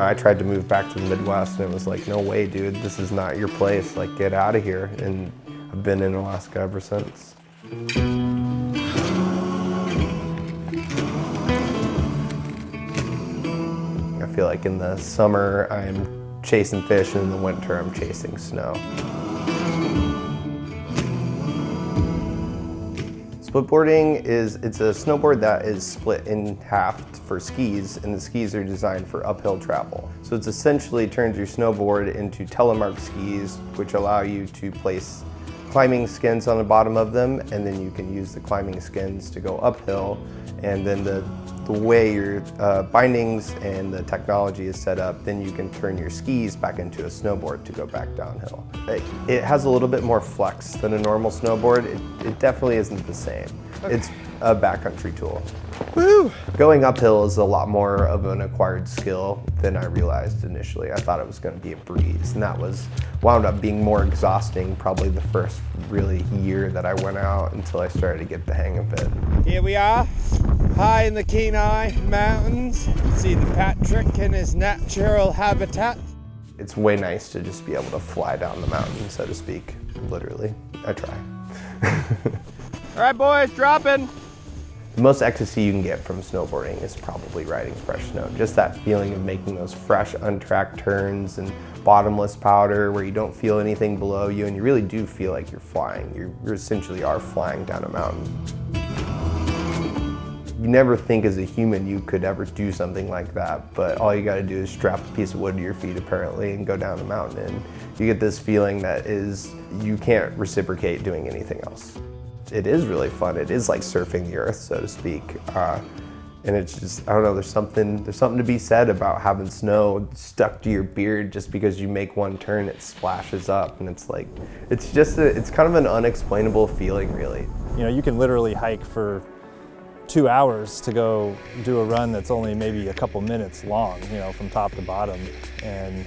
I tried to move back to the Midwest and it was like, no way, dude, this is not your place. Like, get out of here. And I've been in Alaska ever since. I feel like in the summer I'm chasing fish and in the winter I'm chasing snow. Splitboarding it's a snowboard that is split in half for skis, and the skis are designed for uphill travel. So it's essentially turns your snowboard into telemark skis, which allow you to place climbing skins on the bottom of them, and then you can use the climbing skins to go uphill. And then the way your bindings and the technology is set up, then you can turn your skis back into a snowboard to go back downhill. It has a little bit more flex than a normal snowboard. It definitely isn't the same. Okay. It's a backcountry tool. Woo! Going uphill is a lot more of an acquired skill than I realized initially. I thought it was going to be a breeze, and that wound up being more exhausting probably the first really year that I went out until I started to get the hang of it. Here we are, high in the Kenai Mountains. See the Patrick in his natural habitat. It's way nice to just be able to fly down the mountain, so to speak, literally. I try. All right, boys, dropping. The most ecstasy you can get from snowboarding is probably riding fresh snow. Just that feeling of making those fresh, untracked turns and bottomless powder where you don't feel anything below you and you really do feel like you're flying. You essentially are flying down a mountain. You never think as a human you could ever do something like that, but all you gotta do is strap a piece of wood to your feet apparently and go down a mountain, and you get this feeling that you can't reciprocate doing anything else. It is really fun. It is like surfing the earth, so to speak. And it's just, I don't know, there's something to be said about having snow stuck to your beard just because you make one turn, it splashes up, and it's like, it's kind of an unexplainable feeling, really. You know, you can literally hike for 2 hours to go do a run that's only maybe a couple minutes long, you know, from top to bottom, and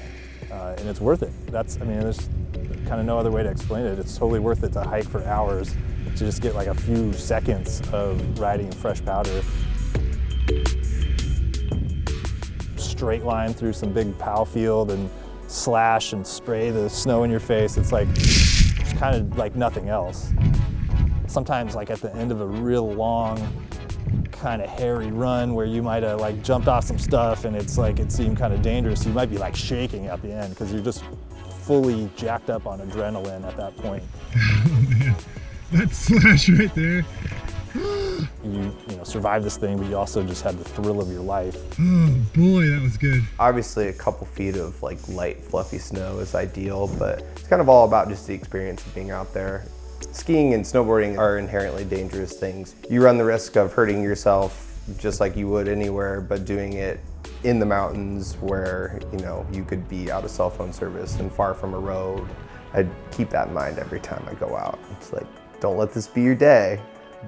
it's worth it. There's kind of no other way to explain it. It's totally worth it to hike for hours to just get like a few seconds of riding in fresh powder. Straight line through some big pow field and slash and spray the snow in your face. It's kind of like nothing else. Sometimes like at the end of a real long, kind of hairy run where you might have like jumped off some stuff and it's like it seemed kind of dangerous, you might be like shaking at the end because you're just fully jacked up on adrenaline at that point. Oh man, that slash right there. You survived this thing, but you also just had the thrill of your life. Oh boy, that was good. Obviously a couple feet of like light fluffy snow is ideal, but it's kind of all about just the experience of being out there. Skiing and snowboarding are inherently dangerous things. You run the risk of hurting yourself just like you would anywhere, but doing it in the mountains where, you could be out of cell phone service and far from a road. I keep that in mind every time I go out. It's like, don't let this be your day.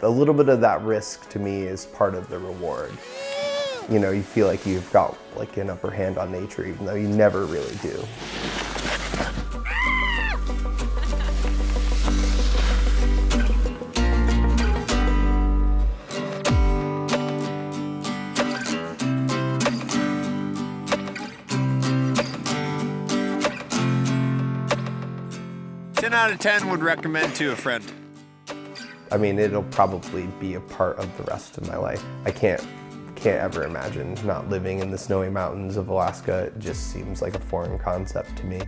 A little bit of that risk to me is part of the reward. You feel like you've got like an upper hand on nature, even though you never really do. Out of 10 would recommend to a friend. I mean, it'll probably be a part of the rest of my life. I can't ever imagine not living in the snowy mountains of Alaska. It just seems like a foreign concept to me.